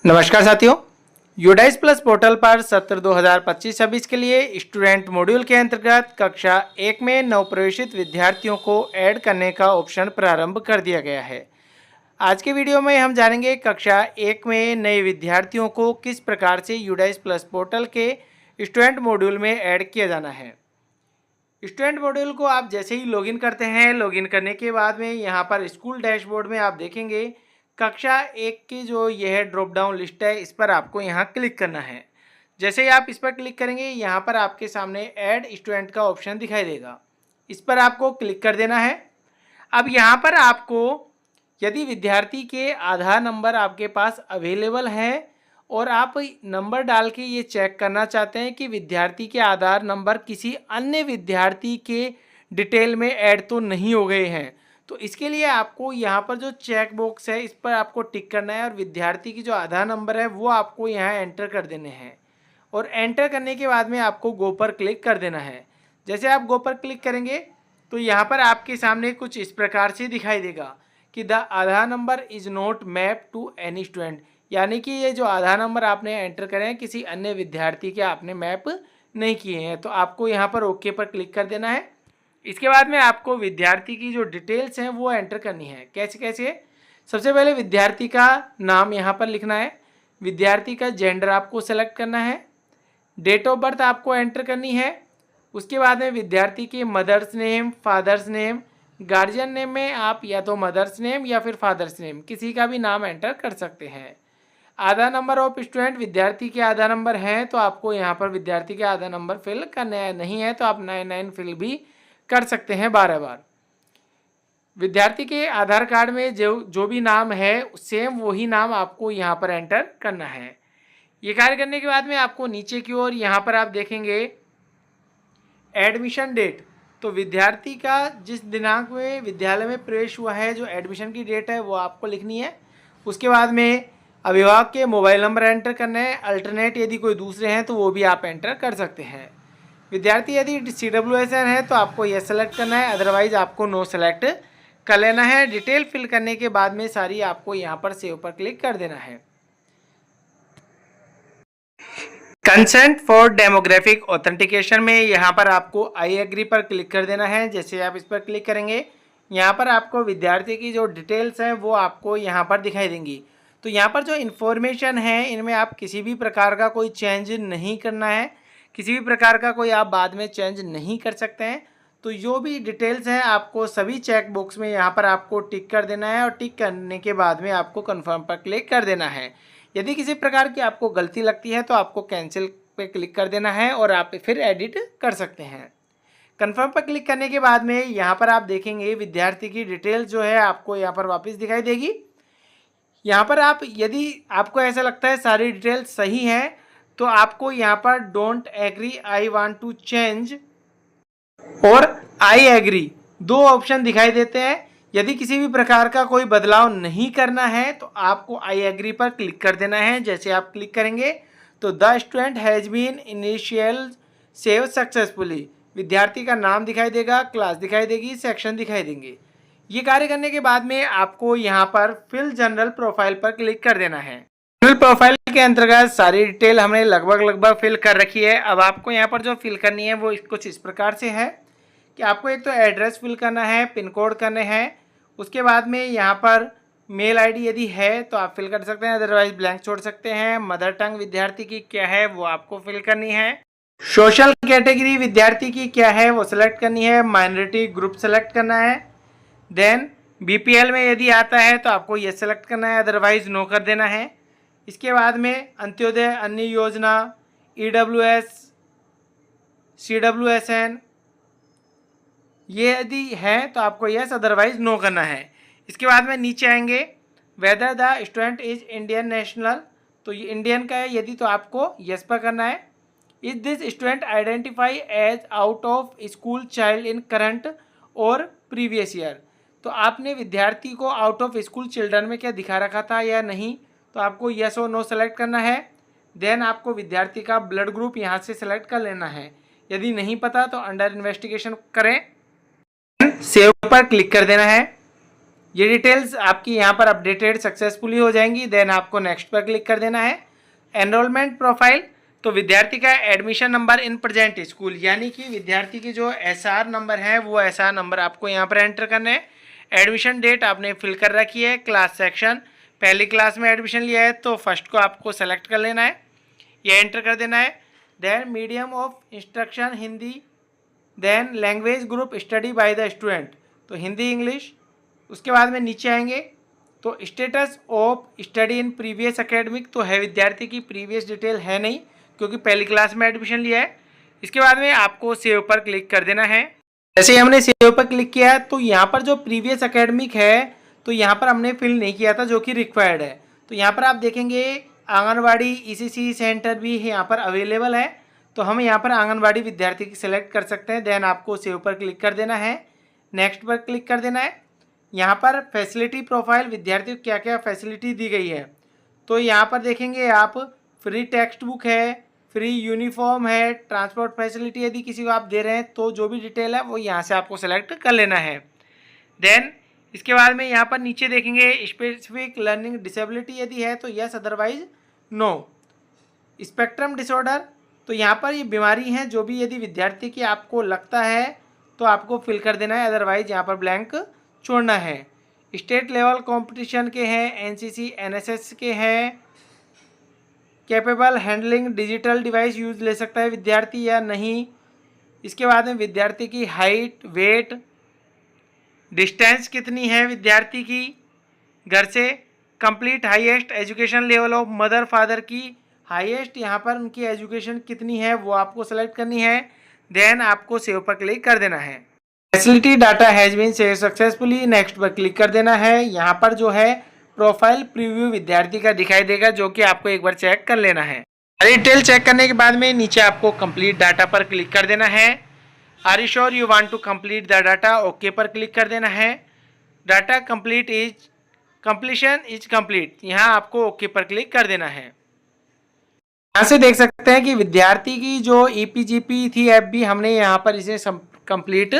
नमस्कार साथियों, UDISE plus portal पर सत्र 2025-26 के लिए स्टूडेंट मॉड्यूल के अंतर्गत कक्षा 1 में नवप्रवेशित विद्यार्थियों को ऐड करने का ऑप्शन प्रारंभ कर दिया गया है। आज के वीडियो में हम जानेंगे कक्षा 1 में नए विद्यार्थियों को किस प्रकार से यूडाइस प्लस पोर्टल के स्टूडेंट मॉड्यूल में ऐड किया जाना है। स्टूडेंट मॉड्यूल को आप जैसे ही लॉगिन करते हैं, लॉगिन करने के बाद में यहाँ पर स्कूल डैशबोर्ड में आप देखेंगे कक्षा 1 की जो यह ड्रॉप डाउन लिस्ट है, इस पर आपको यहाँ क्लिक करना है। जैसे ही आप इस पर क्लिक करेंगे, यहाँ पर आपके सामने ऐड स्टूडेंट का ऑप्शन दिखाई देगा। इस पर आपको क्लिक कर देना है। अब यहाँ पर आपको यदि विद्यार्थी के आधार नंबर आपके पास अवेलेबल है और आप नंबर डाल के ये चेक करना चाहते हैं कि विद्यार्थी के आधार नंबर किसी अन्य विद्यार्थी के डिटेल में ऐड तो नहीं हो गए हैं, तो इसके लिए आपको यहाँ पर जो चेक बॉक्स है इस पर आपको टिक करना है और विद्यार्थी की जो आधार नंबर है वो आपको यहाँ एंटर कर देने हैं। और एंटर करने के बाद में आपको गो पर क्लिक कर देना है। जैसे आप गो पर क्लिक करेंगे तो यहाँ पर आपके सामने कुछ इस प्रकार से दिखाई देगा कि the Aadhaar number is not map to any student, यानी कि ये जो आधार नंबर आपने एंटर करे हैं किसी अन्य विद्यार्थी के आपने मैप नहीं किए हैं। तो आपको यहाँ पर ओके पर क्लिक कर देना है। इसके बाद में आपको विद्यार्थी की जो डिटेल्स हैं वो एंटर करनी है। कैसे कैसे? सबसे पहले विद्यार्थी का नाम यहाँ पर लिखना है, विद्यार्थी का जेंडर आपको सेलेक्ट करना है, डेट ऑफ बर्थ आपको एंटर करनी है। उसके बाद में विद्यार्थी के mother's name, father's name, guardian name में आप या तो मदर्स नेम या फिर फादर्स नेम किसी का भी नाम एंटर कर सकते हैं। आधार नंबर ऑफ स्टूडेंट, विद्यार्थी के आधार नंबर हैं तो आपको यहाँ पर विद्यार्थी के आधार नंबर फिल करना है, नहीं है तो आप 99 फिल भी कर सकते हैं 12 बार। विद्यार्थी के आधार कार्ड में जो भी नाम है सेम वही नाम आपको यहाँ पर एंटर करना है। ये कार्य करने के बाद में आपको नीचे की ओर यहाँ पर आप देखेंगे एडमिशन डेट, तो विद्यार्थी का जिस दिनांक में विद्यालय में प्रवेश हुआ है, जो एडमिशन की डेट है वो आपको लिखनी है। उसके बाद में अभिभावक के मोबाइल नंबर एंटर करना है, अल्टरनेट यदि कोई दूसरे हैं तो वो भी आप एंटर कर सकते हैं। विद्यार्थी यदि CWSN है तो आपको यह सेलेक्ट करना है, अदरवाइज आपको नो सेलेक्ट कर लेना है। डिटेल फिल करने के बाद में सारी आपको यहाँ पर सेव पर क्लिक कर देना है। कंसेंट फॉर डेमोग्राफिक ऑथेंटिकेशन में यहाँ पर आपको आई एग्री पर क्लिक कर देना है। जैसे आप इस पर क्लिक करेंगे, यहाँ पर आपको विद्यार्थी की जो डिटेल्स हैं वो आपको यहाँ पर दिखाई देंगी। तो यहाँ पर जो इन्फॉर्मेशन है इनमें आप किसी भी प्रकार का कोई चेंज नहीं करना है, किसी भी प्रकार का कोई आप बाद में चेंज नहीं कर सकते हैं। तो जो भी डिटेल्स हैं आपको सभी चेक बॉक्स में यहाँ पर आपको टिक कर देना है और टिक करने के बाद में आपको कन्फर्म पर क्लिक कर देना है। यदि किसी प्रकार की आपको गलती लगती है तो आपको कैंसिल पे क्लिक कर देना है और आप फिर एडिट कर सकते हैं। कन्फर्म पर क्लिक करने के बाद में यहाँ पर आप देखेंगे विद्यार्थी की डिटेल्स जो है आपको यहाँ पर वापस दिखाई देगी। यहाँ पर आप यदि आपको ऐसा लगता है सारी डिटेल्स सही हैं तो आपको यहाँ पर don't agree, I want to change और आई एग्री दो ऑप्शन दिखाई देते हैं। यदि किसी भी प्रकार का कोई बदलाव नहीं करना है तो आपको आई एग्री पर क्लिक कर देना है। जैसे आप क्लिक करेंगे तो the student has been initial save successfully, विद्यार्थी का नाम दिखाई देगा, क्लास दिखाई देगी, सेक्शन दिखाई देंगे। ये कार्य करने के बाद में आपको यहाँ पर फिल जनरल प्रोफाइल पर क्लिक कर देना है। फिल प्रोफाइल के अंतर्गत सारी डिटेल हमने लगभग फिल कर रखी है। अब आपको यहाँ पर जो फिल करनी है वो कुछ इस प्रकार से है कि आपको एक तो एड्रेस फिल करना है, पिन कोड करने हैं, उसके बाद में यहाँ पर मेल आईडी यदि है तो आप फिल कर सकते हैं, अदरवाइज ब्लैंक छोड़ सकते हैं। मदर टंग विद्यार्थी की क्या है वो आपको फिल करनी है। सोशल कैटेगरी विद्यार्थी की क्या है वो सिलेक्ट करनी है। माइनॉरिटी ग्रुप सेलेक्ट करना है। देन BPL में यदि आता है तो आपको ये सेलेक्ट करना है, अदरवाइज नो कर देना है। इसके बाद में अंत्योदय अन्य योजना, EWS, CWSN ये यदि है तो आपको यस, अदरवाइज नो करना है। इसके बाद में नीचे आएंगे whether the student is Indian national, तो ये इंडियन का है यदि तो आपको यस पर करना है। Is this student identify as out of school child in current और प्रीवियस ईयर, तो आपने विद्यार्थी को आउट ऑफ स्कूल चिल्ड्रन में क्या दिखा रखा था या नहीं, तो आपको यस और नो सेलेक्ट करना है। देन आपको विद्यार्थी का ब्लड ग्रुप यहाँ से सेलेक्ट कर लेना है। यदि नहीं पता तो अंडर इन्वेस्टिगेशन करें, सेव पर क्लिक कर देना है। ये डिटेल्स आपकी यहाँ पर अपडेटेड सक्सेसफुली हो जाएंगी। देन आपको नेक्स्ट पर क्लिक कर देना है। एनरोलमेंट प्रोफाइल, तो विद्यार्थी का admission number in present school, यानी कि विद्यार्थी की जो एसआर नंबर है वो एसआर नंबर आपको यहाँ पर एंटर करना है। एडमिशन डेट आपने फिल कर रखी है। क्लास सेक्शन, पहली क्लास में एडमिशन लिया है तो फर्स्ट को आपको सेलेक्ट कर लेना है, ये एंटर कर देना है। Then medium of instruction Hindi. Then language group study by the student, तो हिंदी इंग्लिश। उसके बाद में नीचे आएंगे तो status of study in previous academic, तो है विद्यार्थी की प्रीवियस डिटेल है नहीं क्योंकि पहली क्लास में एडमिशन लिया है। इसके बाद में आपको सेव पर क्लिक कर देना है। जैसे ही हमने सेव पर क्लिक किया है तो यहाँ पर जो प्रीवियस एकेडमिक है तो यहाँ पर हमने फिल नहीं किया था जो कि रिक्वायर्ड है। तो यहाँ पर आप देखेंगे आंगनवाड़ी ईसीसी सेंटर भी यहाँ पर अवेलेबल है, तो हम यहाँ पर आंगनवाड़ी विद्यार्थी की सिलेक्ट कर सकते हैं। देन आपको सेव पर क्लिक कर देना है, नेक्स्ट पर क्लिक कर देना है। यहाँ पर फैसिलिटी प्रोफाइल, विद्यार्थी को क्या क्या फैसिलिटी दी गई है तो यहाँ पर देखेंगे आप फ्री टेक्स्ट बुक है, फ्री यूनिफॉर्म है, ट्रांसपोर्ट फैसिलिटी यदि किसी को आप दे रहे हैं तो जो भी डिटेल है वो यहाँ से आपको सेलेक्ट कर लेना है। देन इसके बाद में यहाँ पर नीचे देखेंगे स्पेसिफिक लर्निंग डिसेबिलिटी यदि है तो yes, otherwise no. Spectrum disorder, तो यहाँ पर ये बीमारी है जो भी यदि विद्यार्थी की आपको लगता है तो आपको फिल कर देना है, अदरवाइज यहाँ पर ब्लैंक छोड़ना है। स्टेट लेवल कंपटीशन के हैं, एनसीसी एनएसएस के हैं। Capable handling digital device use ले सकता है विद्यार्थी या नहीं। इसके बाद में विद्यार्थी की हाइट, वेट, डिस्टेंस कितनी है विद्यार्थी की घर से। Complete highest education level of mother father की हाईएस्ट यहाँ पर उनकी एजुकेशन कितनी है वो आपको सेलेक्ट करनी है। देन आपको सेव पर क्लिक कर देना है। Facility data has been save successfully, next पर क्लिक कर देना है। यहाँ पर जो है प्रोफाइल प्रीव्यू विद्यार्थी का दिखाई देगा जो कि आपको एक बार चेक कर लेना है। डिटेल चेक करने के बाद में नीचे आपको कंप्लीट डाटा पर क्लिक कर देना है। Are you sure you want to complete the data, okay पर क्लिक कर देना है। Data complete is completion is complete, यहाँ आपको ओके पर क्लिक कर देना है। यहाँ से देख सकते हैं कि विद्यार्थी की जो ईपीजीपी थी एफबी हमने यहाँ पर इसे कंप्लीट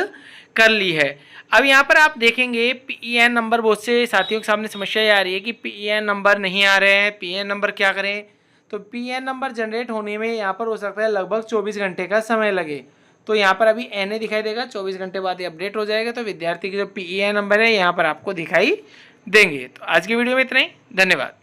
कर ली है। अब यहाँ पर आप देखेंगे पीईएन नंबर, बहुत से साथियों के सामने समस्या आ रही है कि पीईएन नंबर नहीं आ रहे हैं, पीईएन नंबर क्या करें। तो पीईएन नंबर जनरेट होने में यहाँ पर हो सकता है लगभग 24 घंटे का समय लगे। तो यहाँ पर अभी एनए दिखाई देगा, 24 घंटे बाद ये अपडेट हो जाएगा तो विद्यार्थी की जो पीईएन नंबर है यहाँ पर आपको दिखाई देंगे। तो आज की वीडियो में इतना ही, धन्यवाद।